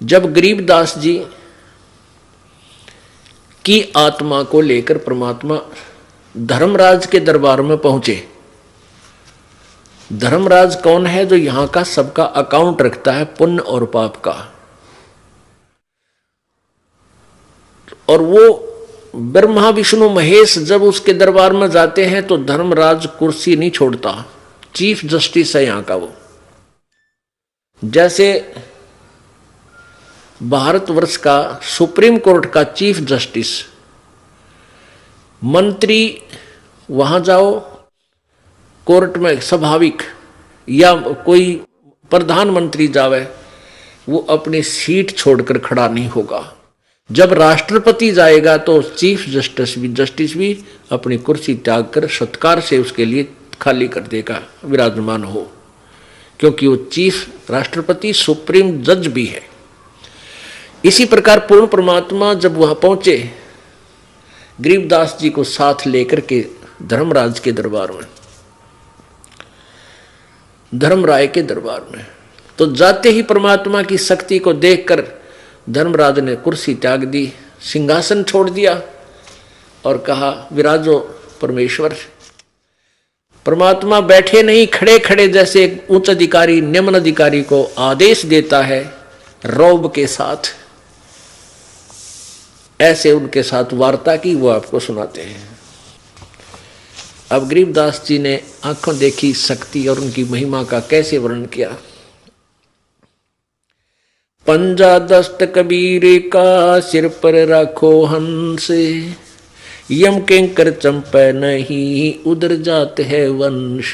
जब गरीबदास जी की आत्मा को लेकर परमात्मा धर्मराज के दरबार में पहुंचे। धर्मराज कौन है? जो यहां का सबका अकाउंट रखता है, पुण्य और पाप का। और वो ब्रह्मा विष्णु महेश जब उसके दरबार में जाते हैं तो धर्मराज कुर्सी नहीं छोड़ता। चीफ जस्टिस है यहां का वो। जैसे भारतवर्ष का सुप्रीम कोर्ट का चीफ जस्टिस, मंत्री वहां जाओ कोर्ट में स्वाभाविक, या कोई प्रधानमंत्री जावे, वो अपनी सीट छोड़कर खड़ा नहीं होगा। जब राष्ट्रपति जाएगा तो चीफ जस्टिस भी अपनी कुर्सी त्याग कर सत्कार से उसके लिए खाली कर देगा, विराजमान हो, क्योंकि वो चीफ राष्ट्रपति सुप्रीम जज भी है। इसी प्रकार पूर्ण परमात्मा जब वहां पहुंचे गरीबदास जी को साथ लेकर के धर्मराज के दरबार में, धर्मराय के दरबार में, तो जाते ही परमात्मा की शक्ति को देखकर धर्मराज ने कुर्सी त्याग दी, सिंहासन छोड़ दिया और कहा, विराजो परमेश्वर। परमात्मा बैठे नहीं, खड़े खड़े, जैसे एक उच्च अधिकारी निम्न अधिकारी को आदेश देता है रौब के साथ, ऐसे उनके साथ वार्ता की, वो आपको सुनाते हैं। अब गरीबदास जी ने आंखों देखी शक्ति और उनकी महिमा का कैसे वर्णन किया। पंजा दस्त कबीर का सिर पर रखो हंस, यम किंकर चंपै नहीं उधर जात है वंश।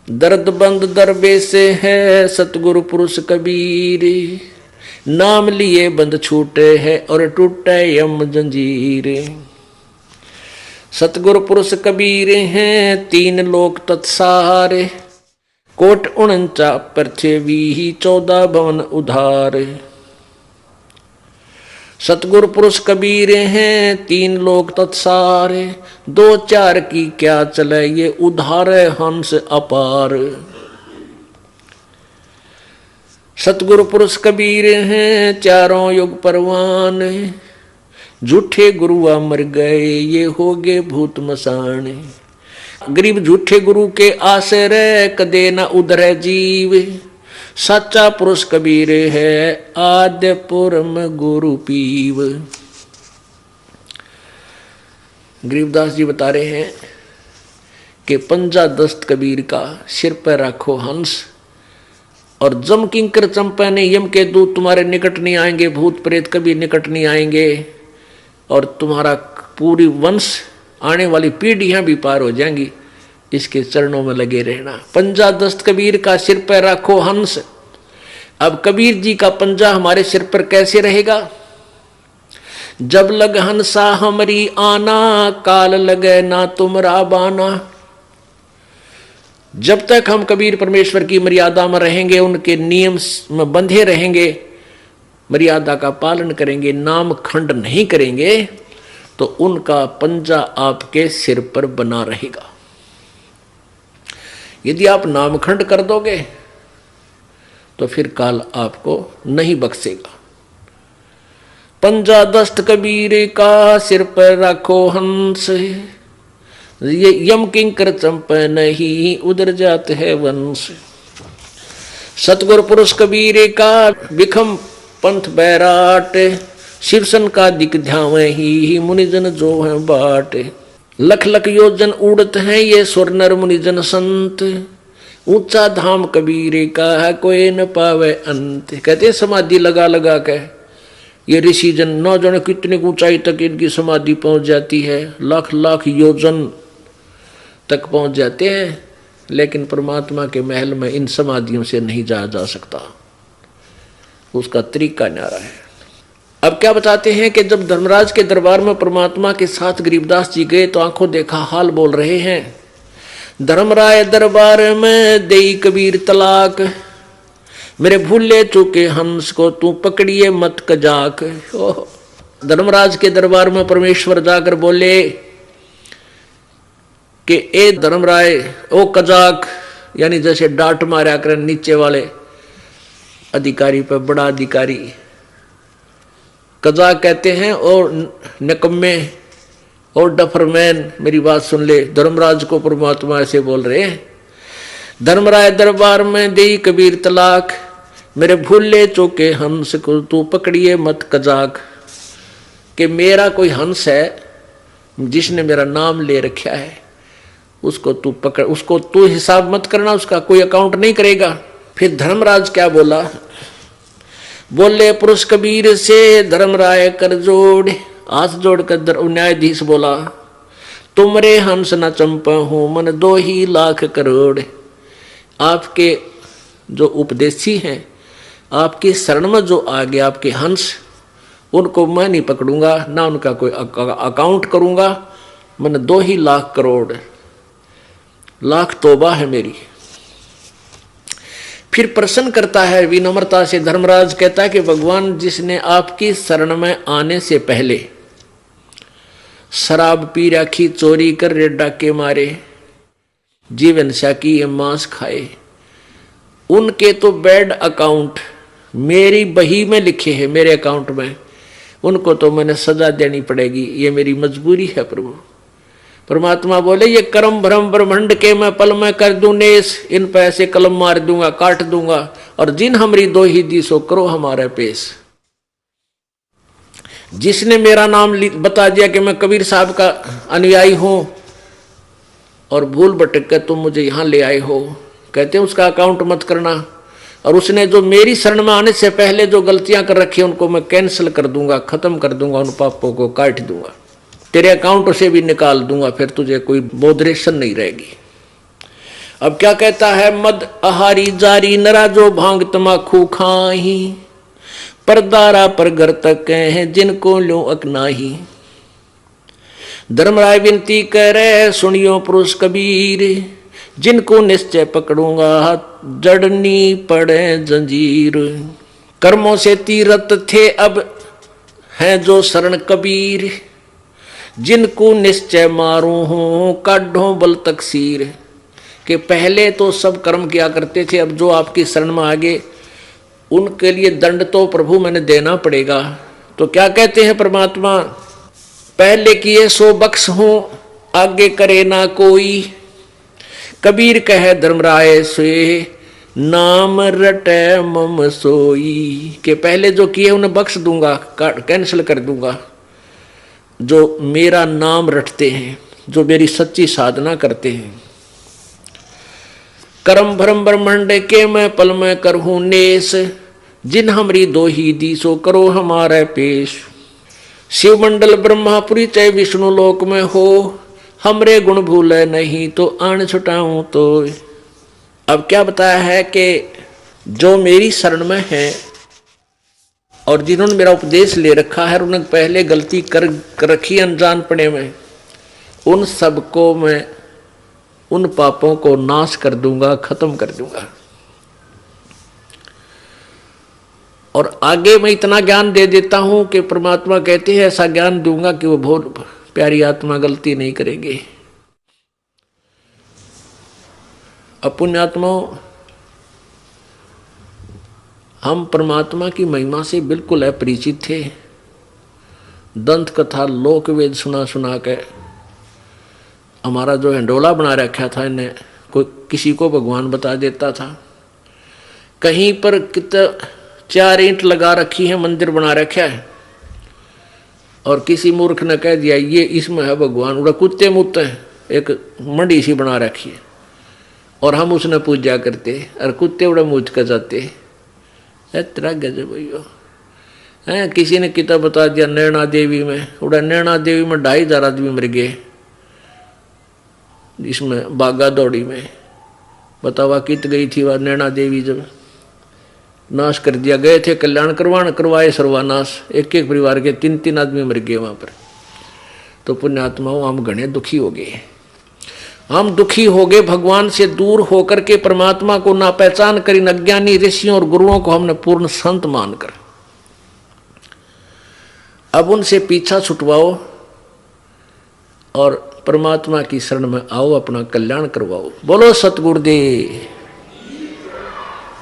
दर्द बंद दरबे से है सतगुरु पुरुष कबीर, नाम लिए बंद छूटे है और टूटे यम जंजीर। सतगुरु पुरुष कबीर हैं तीन लोक तत्सारे, कोट 49 पृथ्वी 14 भवन उधार। सतगुरु पुरुष कबीर हैं तीन लोक तत्सारे, 2-4 की क्या चले ये उधार हंस अपार। सतगुरु पुरुष कबीर हैं चारों युग परवान, झूठे गुरुआ मर गए ये हो गए भूत मसान। गरीब झूठे गुरु के आश्रय कदे न उधरे जीव, सच्चा पुरुष कबीर है आद्य पुरम गुरु पीव। गरीबदास जी बता रहे हैं कि पंजा दस्त कबीर का सिर पर रखो हंस, और जम किंकर चंपा ने यम के दूत तुम्हारे निकट नहीं आएंगे, भूत प्रेत कभी निकट नहीं आएंगे, और तुम्हारा पूरी वंश आने वाली पीढ़ियां भी पार हो जाएंगी। इसके चरणों में लगे रहना। पंजा दस्त कबीर का सिर पर रखो हंस। अब कबीर जी का पंजा हमारे सिर पर कैसे रहेगा? जब लग हंसा हमरी आना, काल लगे ना तुमरा बाना। जब तक हम कबीर परमेश्वर की मर्यादा में रहेंगे, उनके नियम में बंधे रहेंगे, मर्यादा का पालन करेंगे, नाम खंड नहीं करेंगे, तो उनका पंजा आपके सिर पर बना रहेगा। यदि आप नामखंड कर दोगे तो फिर काल आपको नहीं बख्शेगा। पंजा दस्त कबीर का सिर पर रखो हंस, ये यम किंकर चंपै नहीं उधर जात है वंश। सतगुरु पुरुष कबीर का विखम पंथ बैराट, शिवसन का दिक ध्यावे ही मुनिजन जो है बाट। लख लख योजन उड़त हैं ये स्वर नर मुनिजन संत, ऊंचा धाम कबीर का है कोई न पावे अंत। कहते हैं समाधि लगा लगा के ये ऋषि जन न जाने कितनी ऊंचाई तक इनकी समाधि पहुंच जाती है, लाख लाख योजन तक पहुंच जाते हैं, लेकिन परमात्मा के महल में इन समाधियों से नहीं जाया जा सकता। उसका तरीका न्यारा है। अब क्या बताते हैं कि जब धर्मराज के दरबार में परमात्मा के साथ गरीबदास जी गए तो आंखों देखा हाल बोल रहे हैं। धर्मराय दरबार में देई कबीर तलाक, मेरे भूले चुके हंस को तू पकड़िए मत कजाक। धर्मराज के दरबार में परमेश्वर जाकर बोले कि ए धर्मराय, ओ कजाक, यानी जैसे डांट मारा करें नीचे वाले, अधिकारी पर बड़ा अधिकारी कजा कहते हैं, और निकम्मे और डफरमैन। मेरी बात सुन ले, धर्मराज को परमात्मा ऐसे बोल रहे हैं, धर्मराय दरबार में दे कबीर तलाक, मेरे भूले चौके हंस को तू पकड़िए मत कजाक। कि मेरा कोई हंस है जिसने मेरा नाम ले रखा है, उसको तू पकड़, उसको तू हिसाब मत करना, उसका कोई अकाउंट नहीं करेगा। फिर धर्मराज क्या बोला, बोले पुरुष कबीर से धर्मराय कर जोड़, हाथ जोड़कर न्यायाधीश बोला, तुमरे हंस न चंपा हूं मन 2 लाख करोड़। आपके जो उपदेशी हैं, आपकी शरण में जो आ गए आपके हंस, उनको मैं नहीं पकड़ूंगा, ना उनका कोई अकाउंट करूंगा, मैंने 2 लाख करोड़, लाख तौबा है मेरी। फिर प्रश्न करता है विनम्रता से धर्मराज, कहता है कि भगवान जिसने आपकी शरण में आने से पहले शराब पी रखी, चोरी कर रे डाके मारे, जीवन साकी ये मांस खाए, उनके तो बैड अकाउंट मेरी बही में लिखे हैं, मेरे अकाउंट में, उनको तो मैंने सजा देनी पड़ेगी, ये मेरी मजबूरी है प्रभु। परमात्मा बोले ये कर्म भ्रम ब्रह्मंड के मैं पल में कर दूं नेस, इन पे ऐसे कलम मार दूंगा, काट दूंगा, और जिन हमरी 2 दिसो करो हमारे पेश। जिसने मेरा नाम बता दिया कि मैं कबीर साहब का अनुयायी हूं और भूल भटक कर तुम मुझे यहां ले आए हो, कहते हैं उसका अकाउंट मत करना। और उसने जो मेरी शरण में आने से पहले जो गलतियां कर रखी उनको मैं कैंसिल कर दूंगा, खत्म कर दूंगा, उन पापों को काट दूंगा, तेरे अकाउंट से भी निकाल दूंगा, फिर तुझे कोई बोधरेशन नहीं रहेगी। अब क्या कहता है, मद आहारी जारी नरा जो भांग तमाखू खाही, परदारा पर घर तक हैं जिनको लो अकनाही। धर्मराय विनती करे सुनियो पुरुष कबीर, जिनको निश्चय पकड़ूंगा जड़नी पड़े जंजीर। कर्मों से तीरथ थे अब हैं जो शरण कबीर, जिनको निश्चय मारूं हूं काढ़ो बल तकसीर। कि पहले तो सब कर्म किया करते थे, अब जो आपकी शरण में आगे उनके लिए दंड तो प्रभु मैंने देना पड़ेगा। तो क्या कहते हैं परमात्मा, पहले किए सो बख्श हूं आगे करे ना कोई, कबीर कहे धर्मराय से नाम रटे मम सोई। के पहले जो किए उन्हें बख्श दूंगा, कैंसिल कर दूंगा, जो मेरा नाम रटते हैं, जो मेरी सच्ची साधना करते हैं। कर्म भ्रम ब्रह्मंड के मैं पल में करहूं नेस, जिन हमरी 2 दिसो करो हमारे पेश। शिव मंडल ब्रह्मापुरी चाहे विष्णु लोक में हो, हमरे गुण भूले नहीं तो आन छुटाऊं तो। अब क्या बताया है कि जो मेरी शरण में है और जिन्होंने मेरा उपदेश ले रखा है, उन्होंने पहले गलती कर रखी अनजानपने में, उन सबको मैं उन पापों को नाश कर दूंगा, खत्म कर दूंगा। और आगे मैं इतना ज्ञान दे देता हूं कि परमात्मा कहते हैं ऐसा ज्ञान दूंगा कि वो बहुत प्यारी आत्मा गलती नहीं करेंगे। अपुण्यात्माओं, हम परमात्मा की महिमा से बिल्कुल अपरिचित थे। दंत कथा लोक वेद सुना सुना के हमारा जो हिंडोला बना रखा था, इन्हें कोई किसी को भगवान बता देता था। कहीं पर कितना 4 ईंट लगा रखी है, मंदिर बना रखा है, और किसी मूर्ख ने कह दिया ये इसमें है भगवान, उड़ा कुत्ते मुत्ते एक मंडी सी बना रखी है, और हम उसने पूजा करते और कुत्ते उड़ा मुझ कर जाते। इतना गजब भैया है। किसी ने किताब बता दिया नैना देवी में, उड़ा नैना देवी में 2500 आदमी मर गए, इसमें बागा दौड़ी में। बतावा कित गई थी वह नैना देवी, जब नाश कर दिया। गए थे कल्याण करवाए सर्वानाश, एक एक परिवार के 3-3 आदमी मर गए वहां पर। तो पुण्यात्माओं, हम घने दुखी हो गए। हम दुखी हो गए भगवान से दूर होकर के, परमात्मा को ना पहचान कर, इन अज्ञानी ऋषियों और गुरुओं को हमने पूर्ण संत मानकर। अब उनसे पीछा छुटवाओ और परमात्मा की शरण में आओ, अपना कल्याण करवाओ। बोलो सतगुरुदेव।